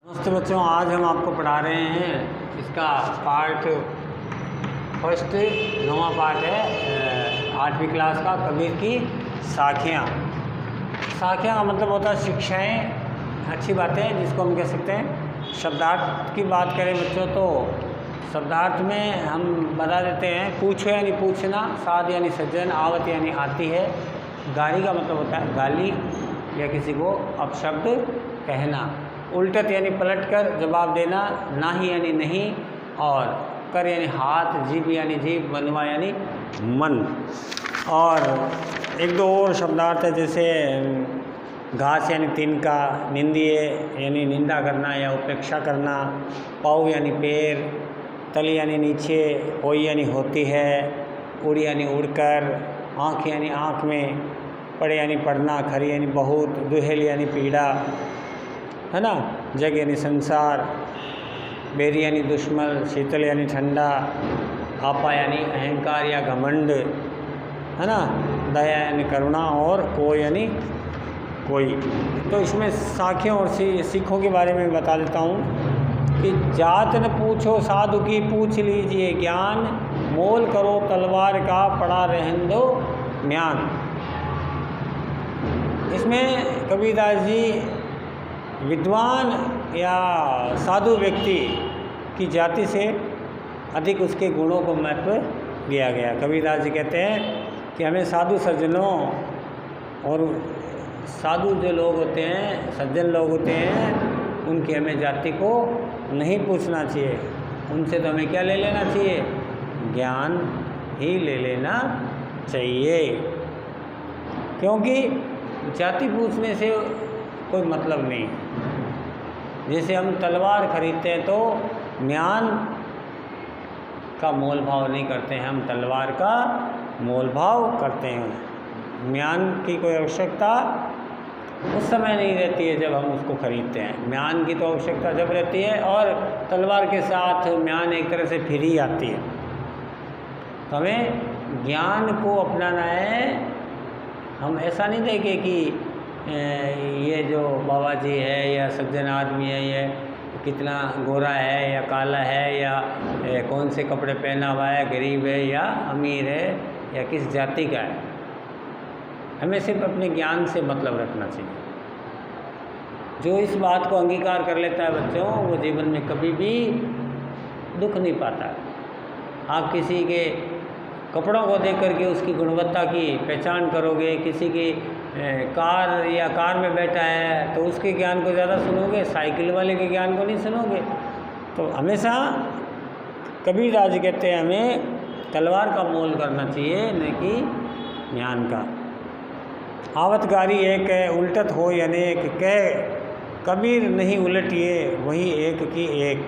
नमस्ते बच्चों, आज हम आपको पढ़ा रहे हैं इसका पार्ट फर्स्ट 9वां पार्ट है 8वीं क्लास का। कबीर की साखियाँ। साखियाँ का मतलब होता है शिक्षाएं, अच्छी बातें जिसको हम कह सकते हैं। शब्दार्थ की बात करें बच्चों तो शब्दार्थ में हम बता देते हैं पूछो यानी पूछना, साध यानी सज्जन, आवत यानी आती है, गाली का मतलब होता है गाली या किसी को अपशब्द कहना, उल्टत यानी पलट कर जवाब देना, नाही यानी नहीं, और कर यानी हाथ, जीभ यानी जीभ, मनवा यानी मन। और एक दो और शब्दार्थ है जैसे घास यानी तिनका, निंदिए यानी निंदा करना या उपेक्षा करना, पाँव यानी पैर, तली यानी नीचे, होई यानी होती है, उड़ यानी उड़कर, आँख यानी आँख में, पढ़े यानी पढ़ना, खरी यानी बहुत, दुहेल यानी पीड़ा, है ना, जग यानी संसार, बेरी यानी दुश्मन, शीतल यानी ठंडा, आपा यानी अहंकार या घमंड, है ना, दया यानी करुणा, और को यानी कोई। तो इसमें साखियों और सीखों के बारे में बता देता हूँ कि जात न पूछो साधु की, पूछ लीजिए ज्ञान, मोल करो तलवार का, पड़ा रहन दो म्यान। इसमें कबीरदास जी विद्वान या साधु व्यक्ति की जाति से अधिक उसके गुणों को महत्व दिया गया। कबीरदास जी कहते हैं कि हमें साधु सज्जनों और साधु जो लोग होते हैं, सज्जन लोग होते हैं, उनकी हमें जाति को नहीं पूछना चाहिए। उनसे तो हमें क्या ले लेना चाहिए? ज्ञान ही ले लेना चाहिए, क्योंकि जाति पूछने से कोई मतलब नहीं। जैसे हम तलवार खरीदते हैं तो म्यान का मोल भाव नहीं करते हैं, हम तलवार का मोल भाव करते हैं। म्यान की कोई आवश्यकता उस समय नहीं रहती है जब हम उसको खरीदते हैं। म्यान की तो आवश्यकता जब रहती है, और तलवार के साथ म्यान एक तरह से फिर ही आती है। तो हमें ज्ञान को अपनाना है। हम ऐसा नहीं देखें कि ये जो बाबा जी है या सज्जन आदमी है, ये कितना गोरा है या काला है, या कौन से कपड़े पहना हुआ है, गरीब है या अमीर है, या किस जाति का है। हमें सिर्फ अपने ज्ञान से मतलब रखना चाहिए। जो इस बात को अंगीकार कर लेता है बच्चों, वो जीवन में कभी भी दुख नहीं पाता है। आप किसी के कपड़ों को देख करके उसकी गुणवत्ता की पहचान करोगे, किसी की कार या कार में बैठा है तो उसके ज्ञान को ज़्यादा सुनोगे, साइकिल वाले के ज्ञान को नहीं सुनोगे। तो हमेशा कबीरदास जी कहते हैं हमें तलवार का मोल करना चाहिए, न कि ज्ञान का। आवतगारी एक है, उल्टत हो अनेक, कह कबीर नहीं उलटिए, वही एक की एक।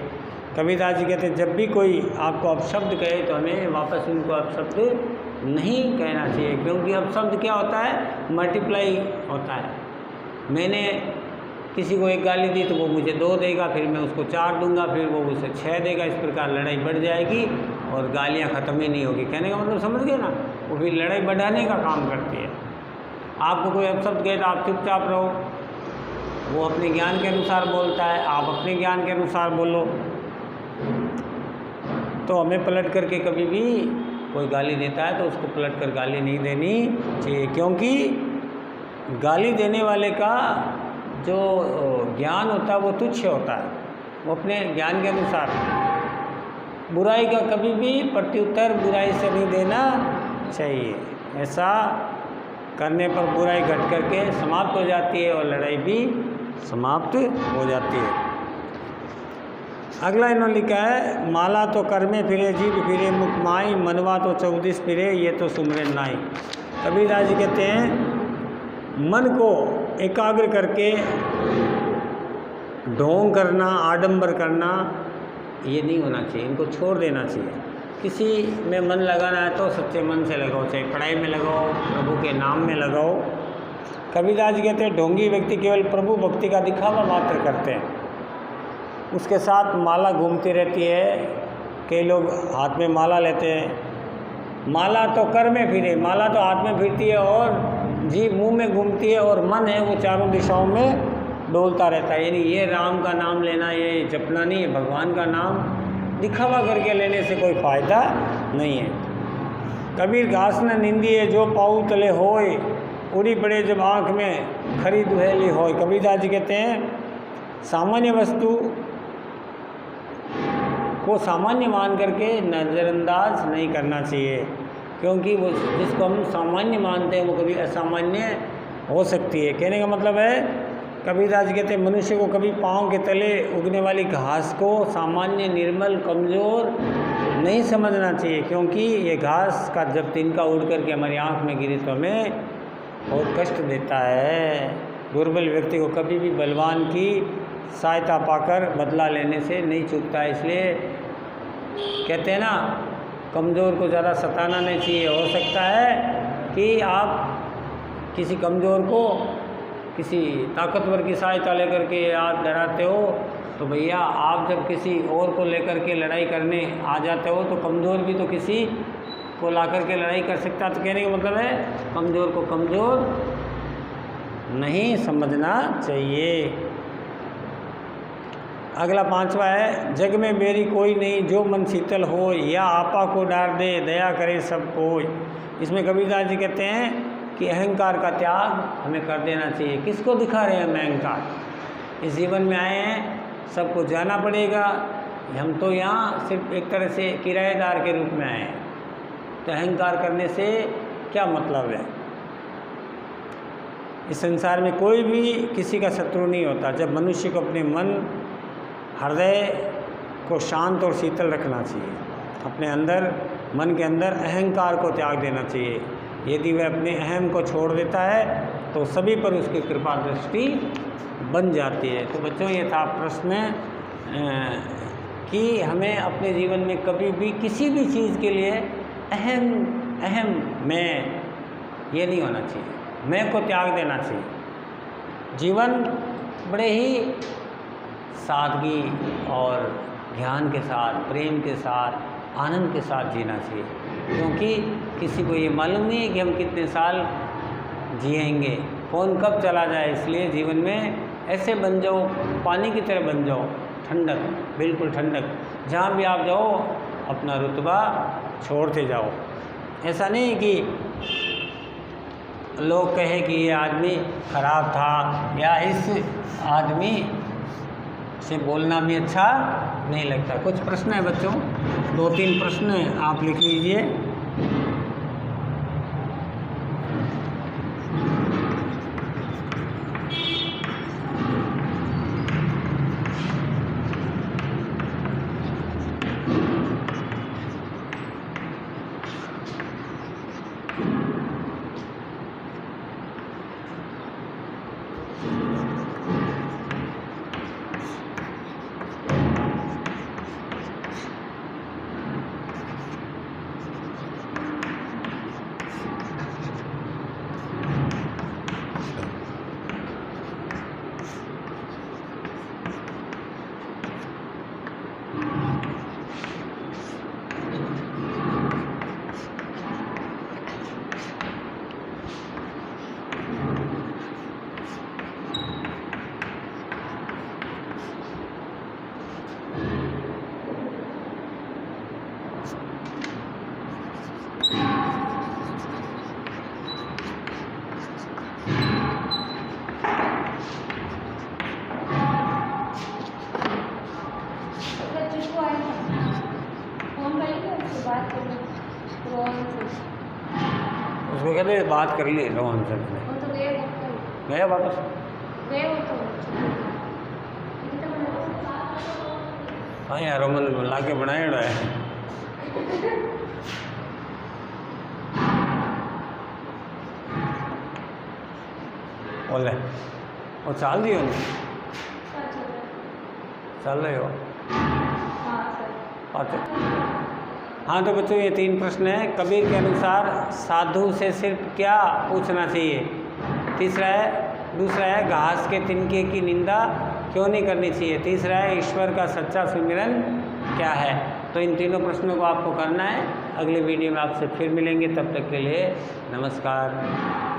कबीरदास जी कहते हैं जब भी कोई आपको अपशब्द कहे तो हमें वापस उनको अपशब्द नहीं कहना चाहिए, क्योंकि अपशब्द क्या होता है? मल्टीप्लाई होता है। मैंने किसी को एक गाली दी तो वो मुझे 2 देगा, फिर मैं उसको 4 दूंगा, फिर वो मुझसे 6 देगा। इस प्रकार लड़ाई बढ़ जाएगी और गालियाँ ख़त्म ही नहीं होगी। कहने का मतलब समझ गए ना? वो फिर लड़ाई बढ़ाने का काम करती है। आपको कोई अपशब्द कहे तो आप चुपचाप रहो, वो अपने ज्ञान के अनुसार बोलता है, आप अपने ज्ञान के अनुसार बोलो। तो हमें पलट करके कभी भी कोई गाली देता है तो उसको पलट कर गाली नहीं देनी चाहिए, क्योंकि गाली देने वाले का जो ज्ञान होता है वो तुच्छ होता है, वो अपने ज्ञान के अनुसार। बुराई का कभी भी प्रत्युत्तर बुराई से नहीं देना चाहिए। ऐसा करने पर बुराई घट करके समाप्त हो जाती है और लड़ाई भी समाप्त हो जाती है। अगला इन्होंने लिखा है माला तो कर में फिरे, जीभ फिरे मुख माई, मनवा तो 14 फिरे, ये तो सुमरे नाई। कबीरदास जी कहते हैं मन को एकाग्र करके ढोंग करना, आडंबर करना, ये नहीं होना चाहिए, इनको छोड़ देना चाहिए। किसी में मन लगाना है तो सच्चे मन से लगाओ, चाहे पढ़ाई में लगाओ, प्रभु के नाम में लगाओ। कबीरदास जी कहते हैं ढोंगी व्यक्ति केवल प्रभु भक्ति का दिखावा मात्र करते हैं, उसके साथ माला घूमती रहती है। कई लोग हाथ में माला लेते हैं। माला तो कर में फिरे, माला तो हाथ में फिरती है और जीभ मुंह में घूमती है, और मन है वो चारों दिशाओं में डोलता रहता है। यानी ये राम का नाम लेना, ये जपना नहीं है, भगवान का नाम दिखावा करके लेने से कोई फ़ायदा नहीं है। कबीर घास न निंदिए जो पाऊ तले होए, उड़ी पड़े जब आँख में खरी दुहेली होए। कबीरदास जी कहते हैं सामान्य वस्तु को सामान्य मान करके नज़रअंदाज नहीं करना चाहिए, क्योंकि वो जिसको हम सामान्य मानते हैं वो कभी असामान्य हो सकती है। कहने का मतलब है, कबीरदास जी कहते हैं मनुष्य को कभी पाँव के तले उगने वाली घास को सामान्य, निर्मल, कमज़ोर नहीं समझना चाहिए, क्योंकि ये घास का जब तिनका उड़ करके हमारी आँख में गिरे तो हमें बहुत कष्ट देता है। दुर्बल व्यक्ति को कभी भी बलवान की सहायता पाकर बदला लेने से नहीं चूकता है। इसलिए कहते हैं ना, कमज़ोर को ज़्यादा सताना नहीं चाहिए। हो सकता है कि आप किसी कमज़ोर को किसी ताकतवर की सहायता लेकर के आप डराते हो, तो भैया आप जब किसी और को लेकर के लड़ाई करने आ जाते हो तो कमज़ोर भी तो किसी को ला कर के लड़ाई कर सकता। तो कहने का मतलब है कमज़ोर को कमज़ोर नहीं समझना चाहिए। अगला 5वां है, जग में मेरी कोई नहीं जो मन शीतल हो, या आपा को डार दे दया करे सब कोई। इसमें कबीरदास जी कहते हैं कि अहंकार का त्याग हमें कर देना चाहिए। किसको दिखा रहे हैं हम अहंकार? इस जीवन में आए हैं, सबको जाना पड़ेगा। हम तो यहाँ सिर्फ एक तरह से किराएदार के रूप में आए हैं, तो अहंकार करने से क्या मतलब है? इस संसार में कोई भी किसी का शत्रु नहीं होता। जब मनुष्य को अपने मन, हृदय को शांत और शीतल रखना चाहिए, अपने अंदर, मन के अंदर अहंकार को त्याग देना चाहिए। यदि वह अपने अहम को छोड़ देता है तो सभी पर उसकी कृपा दृष्टि बन जाती है। तो बच्चों, ये था प्रश्न कि हमें अपने जीवन में कभी भी किसी भी चीज़ के लिए अहम मैं ये नहीं होना चाहिए, मैं को त्याग देना चाहिए। जीवन बड़े ही सादगी और ध्यान के साथ, प्रेम के साथ, आनंद के साथ जीना चाहिए, क्योंकि किसी को ये मालूम नहीं है कि हम कितने साल जिएंगे, कौन कब चला जाए। इसलिए जीवन में ऐसे बन जाओ, पानी की तरह बन जाओ, ठंडक, बिल्कुल ठंडक। जहाँ भी आप जाओ अपना रुतबा छोड़ते जाओ। ऐसा नहीं कि लोग कहे कि ये आदमी खराब था, या इस आदमी से बोलना भी अच्छा नहीं लगता। कुछ प्रश्न है बच्चों, 2-3 प्रश्न आप लिख लीजिए। उसको कहते बात कर ली रोहन से, गया वापस हाँ यार, रोमन ला के बनाए है। बोले और चाल दियो चल रहे हो? हाँ तो बच्चों, ये 3 प्रश्न हैं। कबीर के अनुसार साधु से सिर्फ क्या पूछना चाहिए? दूसरा है घास के तिनके की निंदा क्यों नहीं करनी चाहिए? तीसरा है ईश्वर का सच्चा सुमिरन क्या है? तो इन तीनों प्रश्नों को आपको करना है। अगले वीडियो में आपसे फिर मिलेंगे, तब तक के लिए नमस्कार।